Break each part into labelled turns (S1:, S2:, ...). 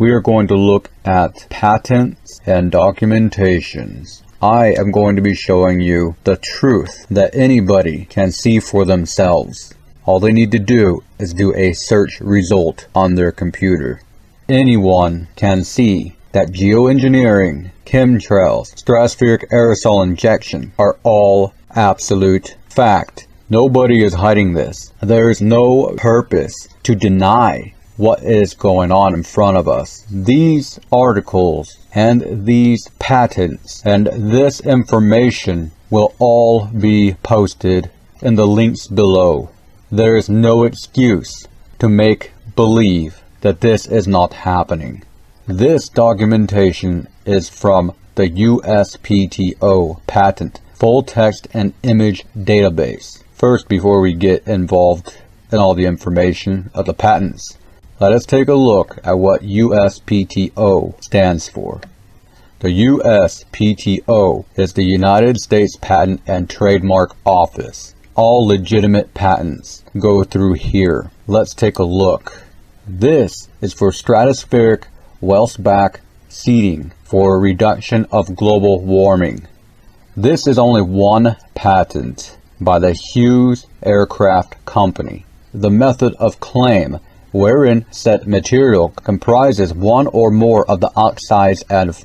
S1: we are going to look at patents and documentations. I am going to be showing you the truth that anybody can see for themselves. All they need to do is do a search result on their computer. Anyone can see that geoengineering, chemtrails, stratospheric aerosol injection are all absolute fact. Nobody is hiding this. There is no purpose to deny what is going on in front of us. These articles and these patents and this information will all be posted in the links below. There is no excuse to make believe that this is not happening. This documentation is from the USPTO patent full text and image database. First, before we get involved in all the information of the patents, let us take a look at what USPTO stands for. The USPTO is the United States Patent and Trademark Office. All legitimate patents go through here. Let's take a look. This is for stratospheric Welsbach seeding for reduction of global warming. This is only one patent by the Hughes Aircraft Company. The method of claim wherein said material comprises one or more of the oxides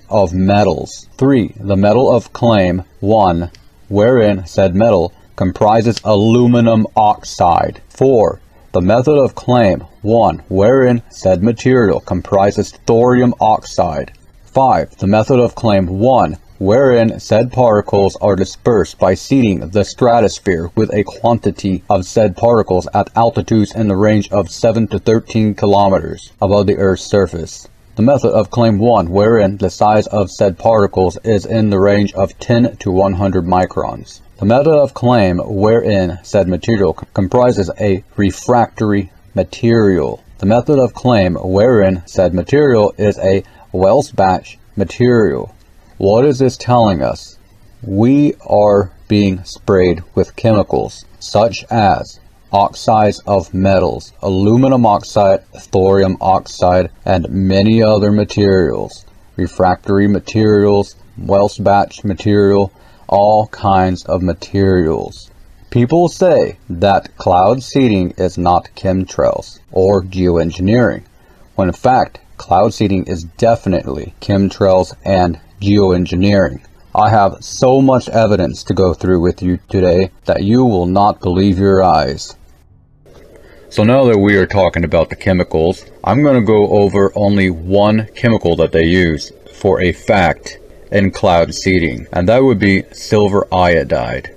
S1: of metals. 3. The metal of claim 1, wherein said metal comprises aluminum oxide. 4. The method of claim 1, wherein said material comprises thorium oxide. 5. The method of claim 1, wherein said particles are dispersed by seeding the stratosphere with a quantity of said particles at altitudes in the range of 7 to 13 kilometers above the Earth's surface. The method of claim 1, wherein the size of said particles is in the range of 10 to 100 microns. The method of claim wherein said material comprises a refractory material. The method of claim wherein said material is a Welsbach material. What is this telling us? We are being sprayed with chemicals such as oxides of metals, aluminum oxide, thorium oxide, and many other materials, refractory materials, Welsbach material, all kinds of materials. People say that cloud seeding is not chemtrails or geoengineering, when in fact cloud seeding is definitely chemtrails and geoengineering. I have so much evidence to go through with you today that you will not believe your eyes. So now that we are talking about the chemicals, I'm going to go over only one chemical that they use for a fact in cloud seeding, and that would be silver iodide.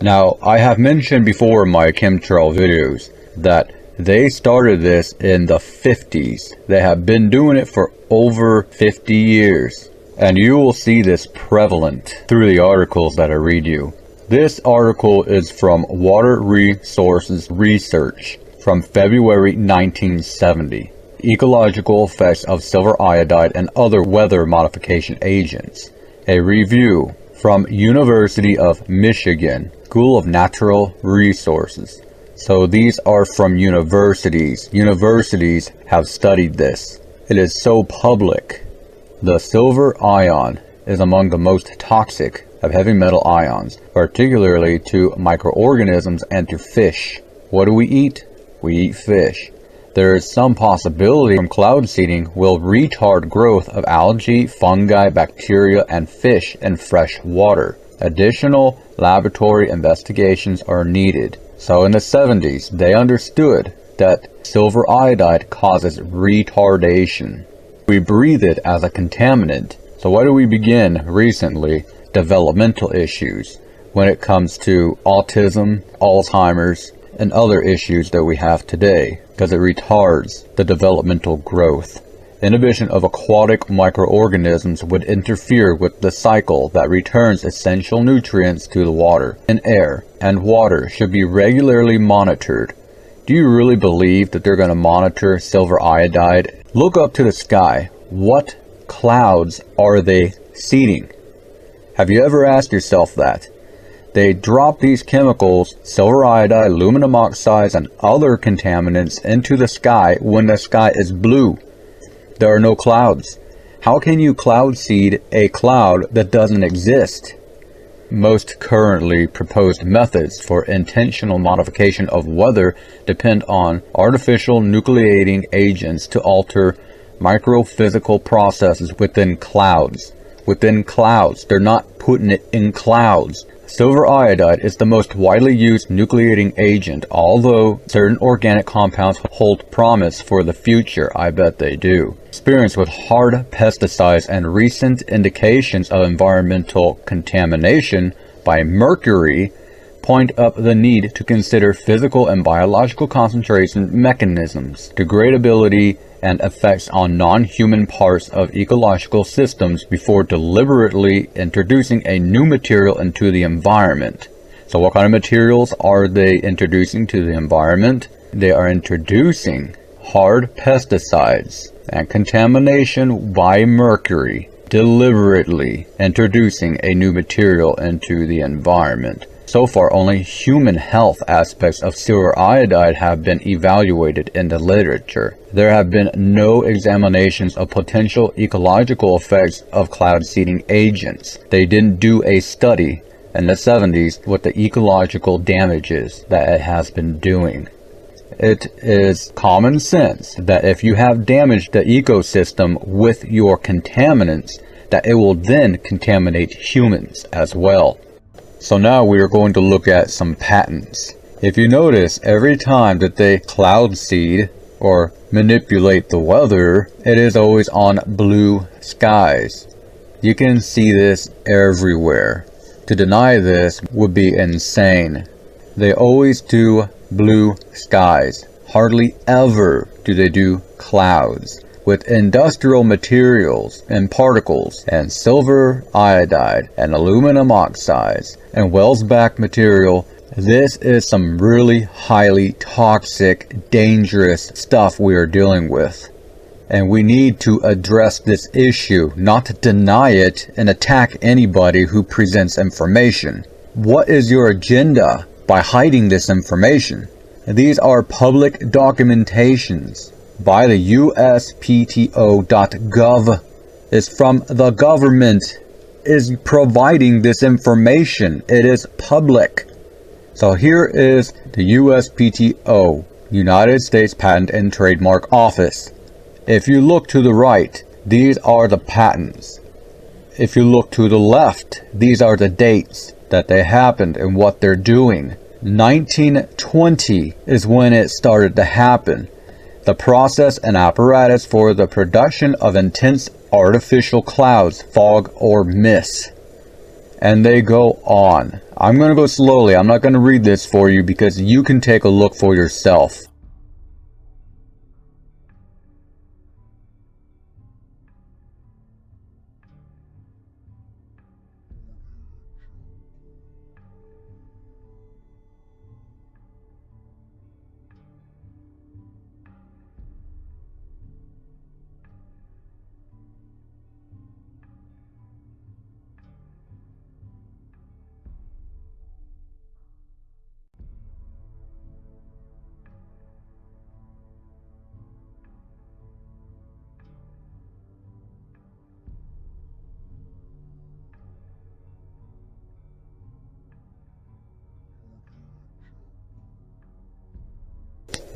S1: Now, I have mentioned before in my chemtrail videos that they started this in the 50s. They have been doing it for over 50 years. And you will see this prevalent through the articles that I read you. This article is from Water Resources Research from February 1970. Ecological effects of silver iodide and other weather modification agents. A review from University of Michigan School of Natural Resources. So these are from universities. Universities have studied this. It is so public. The silver ion is among the most toxic of heavy metal ions, particularly to microorganisms and to fish. What do we eat? We eat fish. There is some possibility from cloud seeding will retard growth of algae, fungi, bacteria, and fish in fresh water. Additional laboratory investigations are needed. So in the 70s, they understood that silver iodide causes retardation. We breathe it as a contaminant. So why do we begin recently developmental issues when it comes to autism, Alzheimer's, and other issues that we have today? Because it retards the developmental growth. Inhibition of aquatic microorganisms would interfere with the cycle that returns essential nutrients to the water and air, and water should be regularly monitored. Do you really believe that they're going to monitor silver iodide? Look up to the sky. What clouds are they seeding? Have you ever asked yourself that? They drop these chemicals, silver iodide, aluminum oxides, and other contaminants into the sky when the sky is blue. There are no clouds. How can you cloud seed a cloud that doesn't exist? Most currently proposed methods for intentional modification of weather depend on artificial nucleating agents to alter microphysical processes within clouds. Within clouds. They're not putting it in clouds. Silver iodide is the most widely used nucleating agent, although certain organic compounds hold promise for the future. I bet they do. Experience with hard pesticides and recent indications of environmental contamination by mercury point up the need to consider physical and biological concentration mechanisms, degradability, and effects on non-human parts of ecological systems before deliberately introducing a new material into the environment. So what kind of materials are they introducing to the environment? They are introducing hard pesticides and contamination by mercury, deliberately introducing a new material into the environment. So far, only human health aspects of silver iodide have been evaluated in the literature. There have been no examinations of potential ecological effects of cloud seeding agents. They didn't do a study in the 70s what the ecological damages that it has been doing. It is common sense that if you have damaged the ecosystem with your contaminants, that it will then contaminate humans as well. So now we are going to look at some patents. If you notice, every time that they cloud seed or manipulate the weather, it is always on blue skies. You can see this everywhere. To deny this would be insane. They always do blue skies. Hardly ever do they do clouds. With industrial materials and particles and silver iodide and aluminum oxides and Welsbach material, this is some really highly toxic, dangerous stuff we are dealing with. And we need to address this issue, not deny it and attack anybody who presents information. What is your agenda by hiding this information? These are public documentations by the USPTO.gov. Is from the government, is providing this information. It is public. So here is the USPTO, United States Patent and Trademark Office. If you look to the right, these are the patents. If you look to the left, these are the dates that they happened and what they're doing. 1920 is when it started to happen. The process and apparatus for the production of intense artificial clouds, fog, or mist. And they go on. I'm going to go slowly. I'm not going to read this for you because you can take a look for yourself.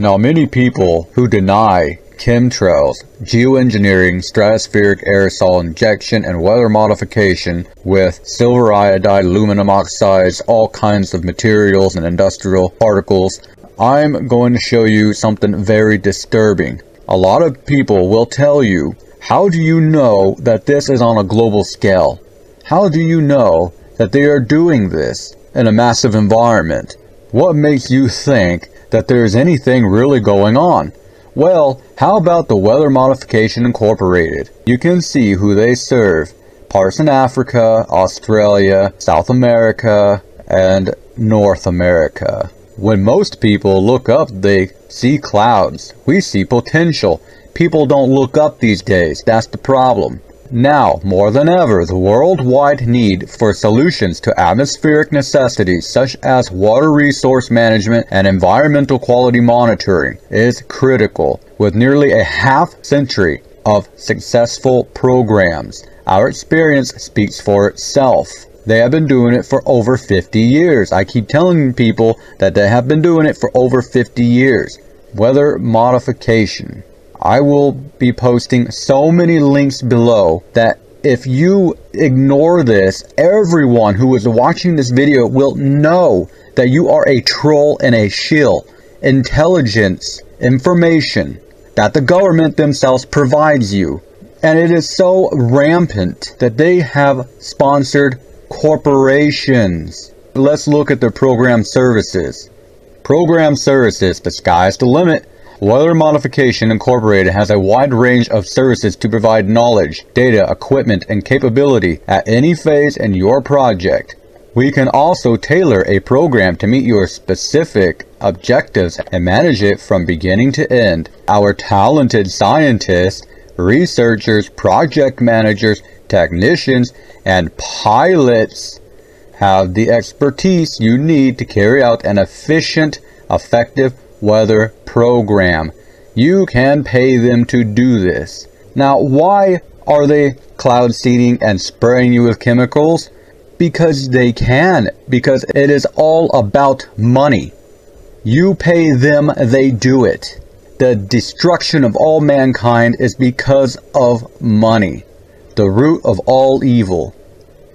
S1: Now, many people who deny chemtrails, geoengineering, stratospheric aerosol injection, and weather modification with silver iodide, aluminum oxides, all kinds of materials and industrial particles, I'm going to show you something very disturbing. A lot of people will tell you, how do you know that this is on a global scale? How do you know that they are doing this in a massive environment? What makes you think that there's anything really going on? Well, how about the Weather Modification Incorporated? You can see who they serve. Parts in Africa, Australia, South America, and North America. When most people look up, they see clouds. We see potential. People don't look up these days. That's the problem. Now, more than ever, the worldwide need for solutions to atmospheric necessities such as water resource management and environmental quality monitoring is critical. With nearly a half-century of successful programs. Our experience speaks for itself. They have been doing it for over 50 years. I keep telling people that they have been doing it for over 50 years. Weather modification. I will be posting so many links below that if you ignore this, everyone who is watching this video will know that you are a troll and a shill. Intelligence, information that the government themselves provides you. And it is so rampant that they have sponsored corporations. Let's look at the program services. Program services, the sky's the limit. Weather Modification Incorporated has a wide range of services to provide knowledge, data, equipment, and capability at any phase in your project. We can also tailor a program to meet your specific objectives and manage it from beginning to end. Our talented scientists, researchers, project managers, technicians, and pilots have the expertise you need to carry out an efficient, effective weather program. You can pay them to do this. Now, why are they cloud seeding and spraying you with chemicals? Because they can. Because it is all about money. You pay them, they do it. The destruction of all mankind is because of money, the root of all evil.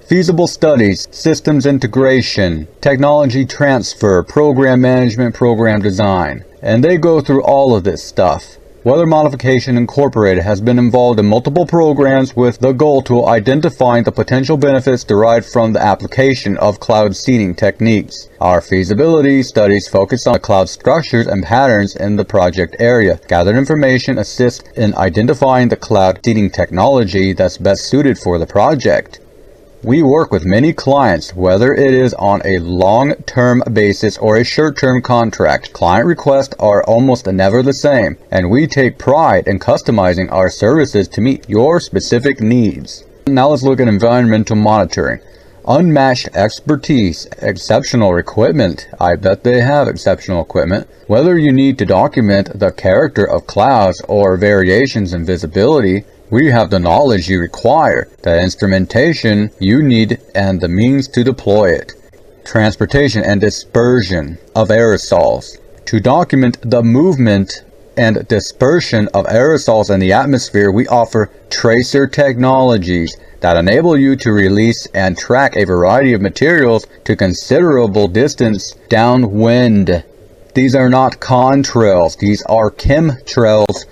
S1: Feasible studies, systems integration, technology transfer, program management, program design. And they go through all of this stuff. Weather Modification Incorporated has been involved in multiple programs with the goal to identifying the potential benefits derived from the application of cloud seeding techniques. Our feasibility studies focus on the cloud structures and patterns in the project area. Gathered information assists in identifying the cloud seeding technology that's best suited for the project. We work with many clients, whether it is on a long-term basis or a short-term contract. Client requests are almost never the same, and we take pride in customizing our services to meet your specific needs. Now let's look at environmental monitoring. Unmatched expertise, exceptional equipment. I bet they have exceptional equipment. Whether you need to document the character of clouds or variations in visibility, we have the knowledge you require, the instrumentation you need, and the means to deploy it. Transportation and dispersion of aerosols. To document the movement and dispersion of aerosols in the atmosphere, we offer tracer technologies that enable you to release and track a variety of materials to considerable distance downwind. These are not contrails, these are chemtrails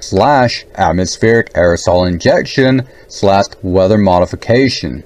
S1: / atmospheric aerosol injection / weather modification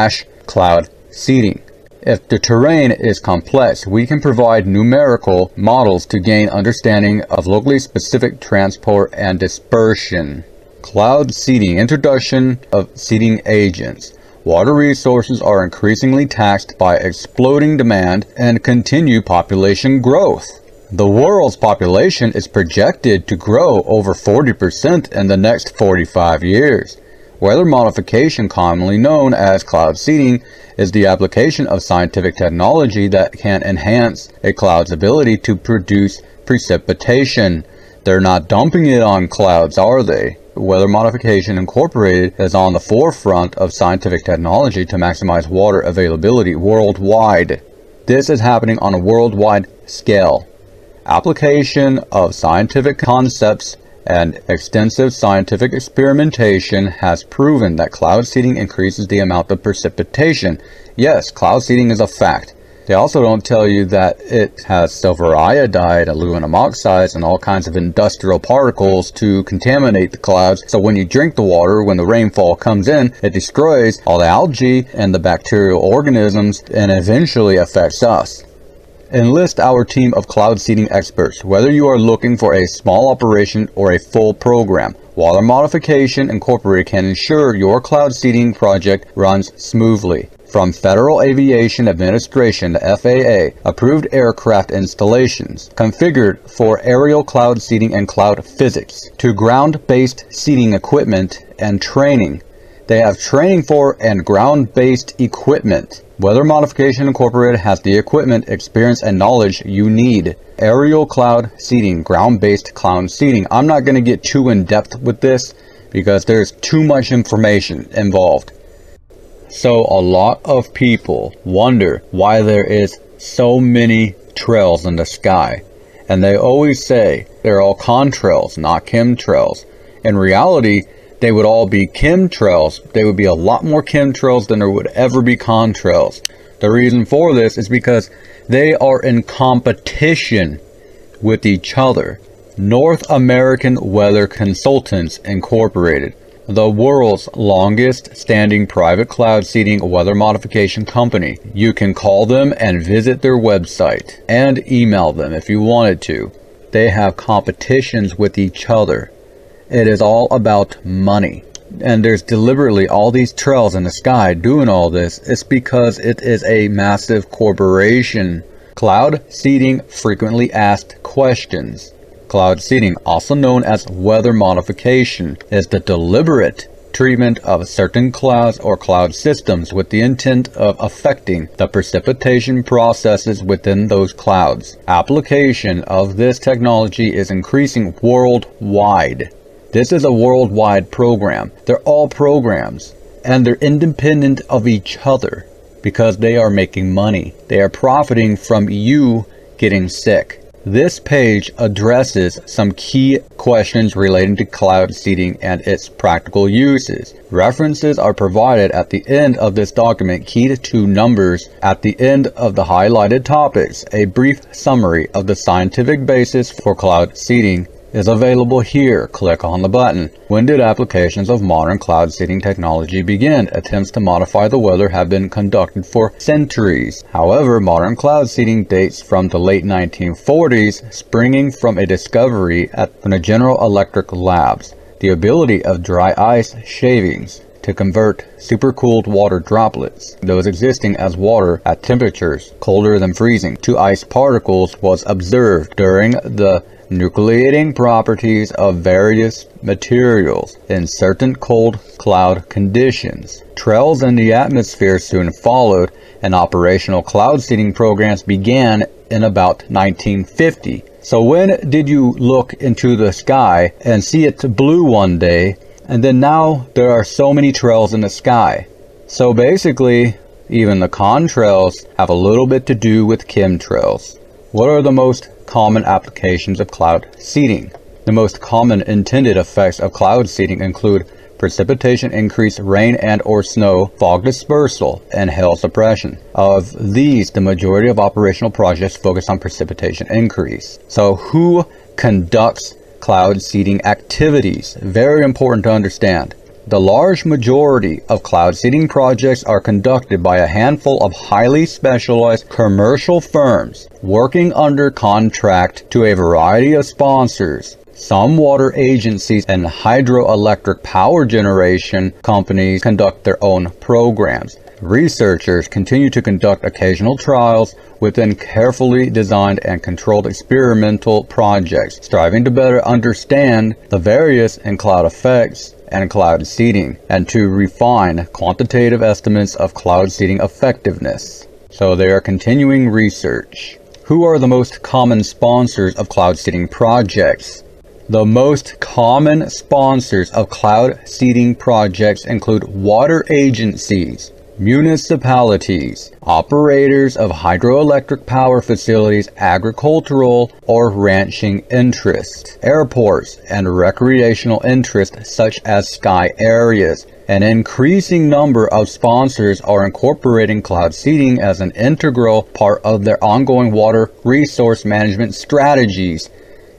S1: / cloud seeding. If the terrain is complex, we can provide numerical models to gain understanding of locally specific transport and dispersion. Cloud seeding, introduction of seeding agents. Water resources are increasingly taxed by exploding demand and continued population growth. The world's population is projected to grow over 40% in the next 45 years. Weather modification, commonly known as cloud seeding, is the application of scientific technology that can enhance a cloud's ability to produce precipitation. They're not dumping it on clouds, are they? Weather Modification Incorporated is on the forefront of scientific technology to maximize water availability worldwide. This is happening on a worldwide scale. Application of scientific concepts and extensive scientific experimentation has proven that cloud seeding increases the amount of precipitation. Yes, cloud seeding is a fact. They also don't tell you that it has silver iodide, aluminum oxides, and all kinds of industrial particles to contaminate the clouds. So when you drink the water, when the rainfall comes in, it destroys all the algae and the bacterial organisms and eventually affects us. Enlist our team of cloud seeding experts, whether you are looking for a small operation or a full program. Weather Modification Incorporated can ensure your cloud seeding project runs smoothly. From Federal Aviation Administration, the FAA, approved aircraft installations, configured for aerial cloud seeding and cloud physics, to ground-based seeding equipment and training. They have training for and ground-based equipment. Weather Modification Incorporated has the equipment, experience, and knowledge you need. Aerial cloud seeding, ground-based cloud seeding. I'm not going to get too in-depth with this because there's too much information involved. So a lot of people wonder why there is so many trails in the sky. And they always say they're all contrails, not chemtrails. In reality, they would all be chemtrails. They would be a lot more chemtrails than there would ever be contrails. The reason for this is because they are in competition with each other. North American Weather Consultants Incorporated, the world's longest standing private cloud seeding weather modification company. You can call them and visit their website and email them if you wanted to. They have competitions with each other. It is all about money. And there's deliberately all these trails in the sky doing all this. It's because it is a massive corporation. Cloud seeding frequently asked questions. Cloud seeding, also known as weather modification, is the deliberate treatment of certain clouds or cloud systems with the intent of affecting the precipitation processes within those clouds. Application of this technology is increasing worldwide. This is a worldwide program. They're all programs, and they're independent of each other because they are making money. They are profiting from you getting sick. This page addresses some key questions relating to cloud seeding and its practical uses. References are provided at the end of this document, keyed to numbers at the end of the highlighted topics. A brief summary of the scientific basis for cloud seeding is available here. Click on the button. When did applications of modern cloud seeding technology begin? Attempts to modify the weather have been conducted for centuries. However, modern cloud seeding dates from the late 1940s, springing from a discovery from the General Electric labs. The ability of dry ice shavings to convert supercooled water droplets, those existing as water at temperatures colder than freezing, to ice particles was observed during the nucleating properties of various materials in certain cold cloud conditions. Trails in the atmosphere soon followed, and operational cloud seeding programs began in about 1950. So when did you look into the sky and see it blue one day, and then now there are so many trails in the sky? So basically, even the contrails have a little bit to do with chemtrails. What are the most common applications of cloud seeding? The most common intended effects of cloud seeding include precipitation increase, rain and or snow, fog dispersal, and hail suppression. Of these, the majority of operational projects focus on precipitation increase. So who conducts cloud seeding activities? Very important to understand. The large majority of cloud seeding projects are conducted by a handful of highly specialized commercial firms working under contract to a variety of sponsors. Some water agencies and hydroelectric power generation companies conduct their own programs. Researchers continue to conduct occasional trials within carefully designed and controlled experimental projects, striving to better understand the various cloud effects and cloud seeding, and to refine quantitative estimates of cloud seeding effectiveness. So they are continuing research. Who are the most common sponsors of cloud seeding projects? The most common sponsors of cloud seeding projects include water agencies, municipalities, operators of hydroelectric power facilities, agricultural or ranching interests, airports, and recreational interests such as ski areas. An increasing number of sponsors are incorporating cloud seeding as an integral part of their ongoing water resource management strategies.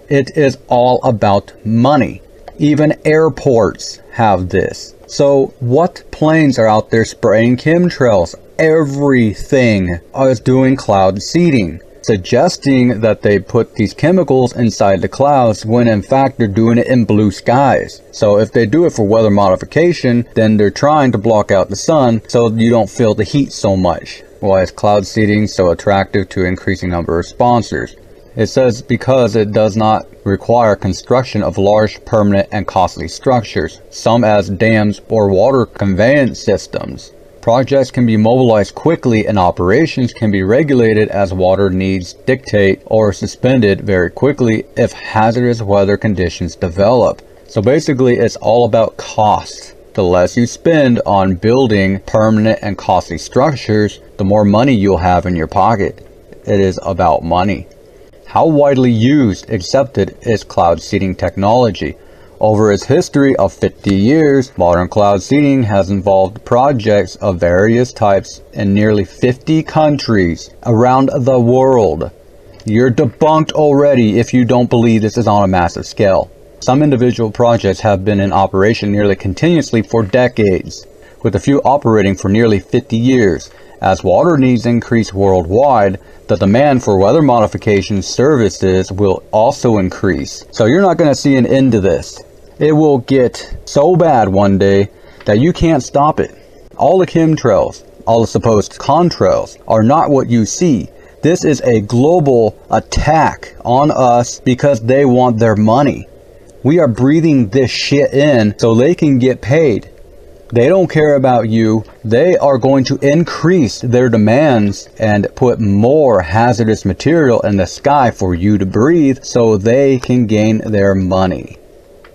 S1: It is all about money. Even airports have this. So what planes are out there spraying chemtrails? Everything is doing cloud seeding, suggesting that they put these chemicals inside the clouds when in fact they're doing it in blue skies. So if they do it for weather modification, then they're trying to block out the sun so you don't feel the heat so much. Why is cloud seeding so attractive to increasing number of sponsors? It says because it does not require construction of large, permanent, and costly structures, some as dams or water conveyance systems. Projects can be mobilized quickly and operations can be regulated as water needs dictate, or suspended very quickly if hazardous weather conditions develop. So basically, it's all about cost. The less you spend on building permanent and costly structures, the more money you'll have in your pocket. It is about money. How widely used, accepted is cloud seeding technology? Over its history of 50 years, modern cloud seeding has involved projects of various types in nearly 50 countries around the world. You're debunked already if you don't believe this is on a massive scale. Some individual projects have been in operation nearly continuously for decades, with a few operating for nearly 50 years. As water needs increase worldwide, the demand for weather modification services will also increase. So you're not going to see an end to this. It will get so bad one day that you can't stop it. All the chemtrails, all the supposed contrails, are not what you see. This is a global attack on us because they want their money. We are breathing this shit in so they can get paid. They don't care about you. They are going to increase their demands and put more hazardous material in the sky for you to breathe so they can gain their money.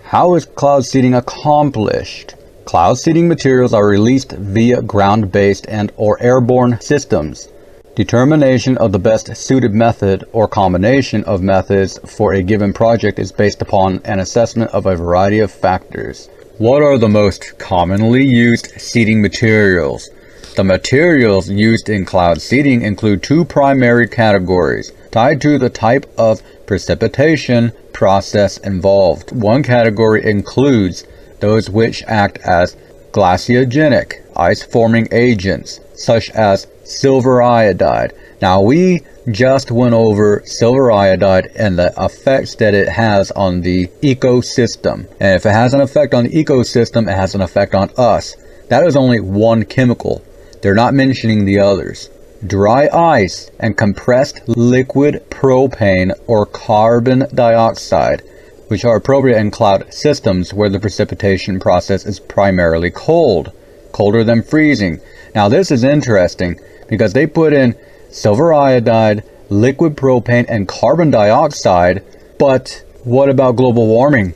S1: How is cloud seeding accomplished? Cloud seeding materials are released via ground-based and or airborne systems. Determination of the best suited method or combination of methods for a given project is based upon an assessment of a variety of factors. What are the most commonly used seeding materials? The materials used in cloud seeding include two primary categories, tied to the type of precipitation process involved. One category includes those which act as glaciogenic, ice-forming agents, such as silver iodide. Now, we just went over silver iodide and the effects that it has on the ecosystem. And if it has an effect on the ecosystem, it has an effect on us. That is only one chemical. They're not mentioning the others. Dry ice and compressed liquid propane or carbon dioxide, which are appropriate in cloud systems where the precipitation process is primarily cold, colder than freezing. Now, this is interesting because they put in silver iodide, liquid propane, and carbon dioxide, but what about global warming?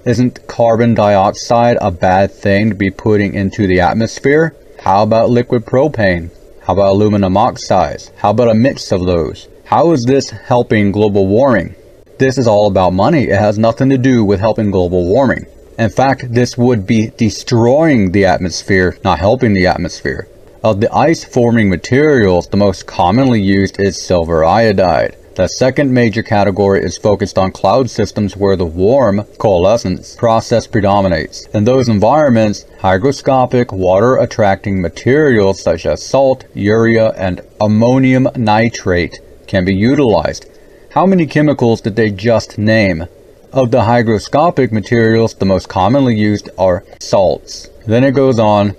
S1: Isn't carbon dioxide a bad thing to be putting into the atmosphere? How about liquid propane? How about aluminum oxides? How about a mix of those? How is this helping global warming? This is all about money. It has nothing to do with helping global warming. In fact, this would be destroying the atmosphere, not helping the atmosphere. Of the ice-forming materials, the most commonly used is silver iodide. The second major category is focused on cloud systems where the warm coalescence process predominates. In those environments, hygroscopic water-attracting materials such as salt, urea, and ammonium nitrate can be utilized. How many chemicals did they just name? Of the hygroscopic materials, the most commonly used are salts. Then it goes on,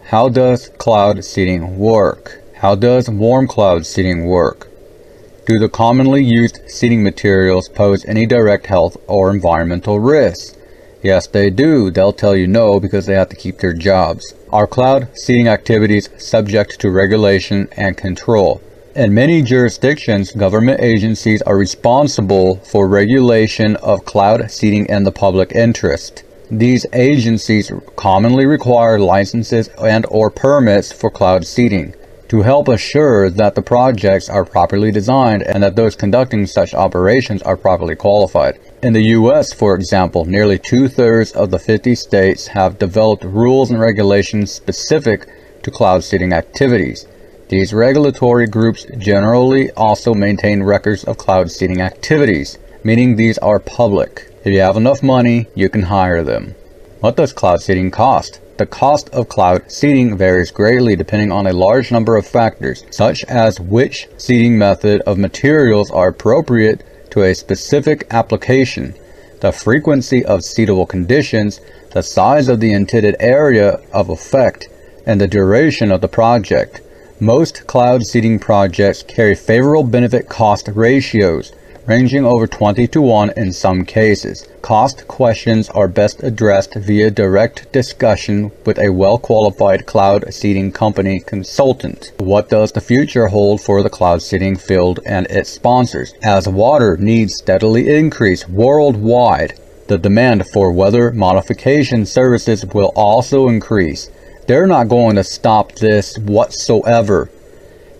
S1: how does cloud seeding work? How does warm cloud seeding work? Do the commonly used seeding materials pose any direct health or environmental risks? Yes, they do. They'll tell you no because they have to keep their jobs. Are cloud seeding activities subject to regulation and control? In many jurisdictions, government agencies are responsible for regulation of cloud seeding in the public interest. These agencies commonly require licenses and or permits for cloud seeding to help assure that the projects are properly designed and that those conducting such operations are properly qualified. In the U.S., for example, nearly 2/3 of the 50 states have developed rules and regulations specific to cloud seeding activities. These regulatory groups generally also maintain records of cloud seeding activities, meaning these are public. If you have enough money, you can hire them. What does cloud seeding cost? The cost of cloud seeding varies greatly depending on a large number of factors, such as which seeding method of materials are appropriate to a specific application, the frequency of seedable conditions, the size of the intended area of effect, and the duration of the project. Most cloud seeding projects carry favorable benefit-cost ratios, ranging over 20:1 in some cases. Cost questions are best addressed via direct discussion with a well-qualified cloud seeding company consultant. What does the future hold for the cloud seeding field and its sponsors? As water needs steadily increase worldwide, The demand for weather modification services will also increase. They're not going to stop this whatsoever.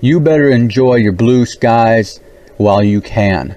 S1: You better enjoy your blue skies while you can.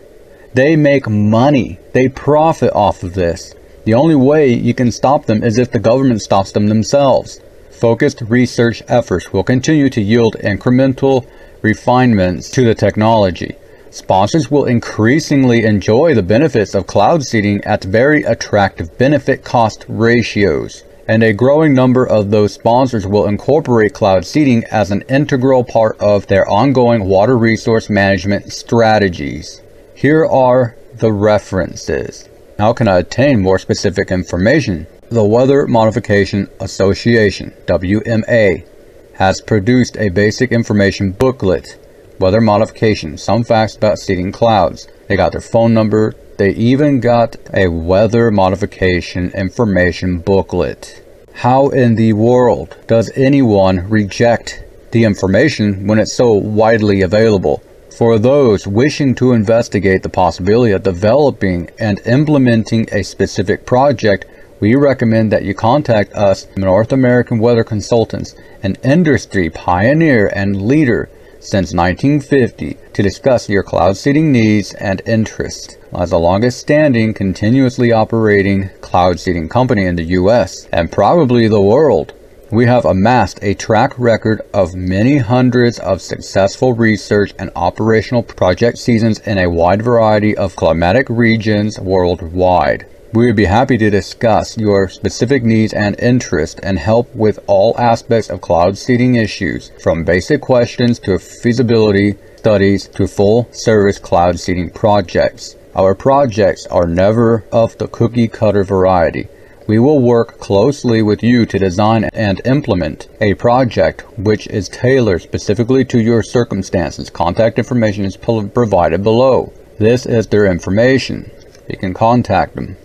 S1: They make money. They profit off of this. The only way you can stop them is if the government stops them themselves. Focused research efforts will continue to yield incremental refinements to the technology. Sponsors will increasingly enjoy the benefits of cloud seeding at very attractive benefit-cost ratios. And a growing number of those sponsors will incorporate cloud seeding as an integral part of their ongoing water resource management strategies. Here are the references. How can I obtain more specific information? The Weather Modification Association, WMA, has produced a basic information booklet, Weather Modification, Some Facts About Seeding Clouds. They got their phone number. They even got a weather modification information booklet. How in the world does anyone reject the information when it's so widely available? For those wishing to investigate the possibility of developing and implementing a specific project, we recommend that you contact us, North American Weather Consultants, an industry pioneer and leader since 1950, to discuss your cloud seeding needs and interests. As the longest standing, continuously operating cloud seeding company in the US, and probably the world, we have amassed a track record of many hundreds of successful research and operational project seasons in a wide variety of climatic regions worldwide. We would be happy to discuss your specific needs and interests and help with all aspects of cloud seeding issues, from basic questions to feasibility studies to full service cloud seeding projects. Our projects are never of the cookie cutter variety. We will work closely with you to design and implement a project which is tailored specifically to your circumstances. Contact information is provided below. This is their information. You can contact them.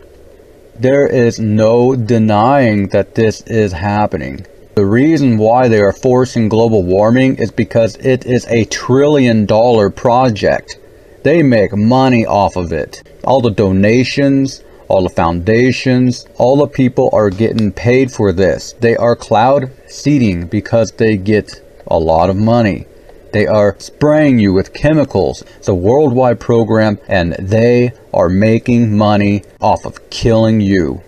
S1: There is no denying that this is happening. The reason why they are forcing global warming is because it is a $1 trillion project. They make money off of it. All the donations, all the foundations, all the people are getting paid for this. They are cloud seeding because they get a lot of money. They are spraying you with chemicals. It's a worldwide program, and they are making money off of killing you.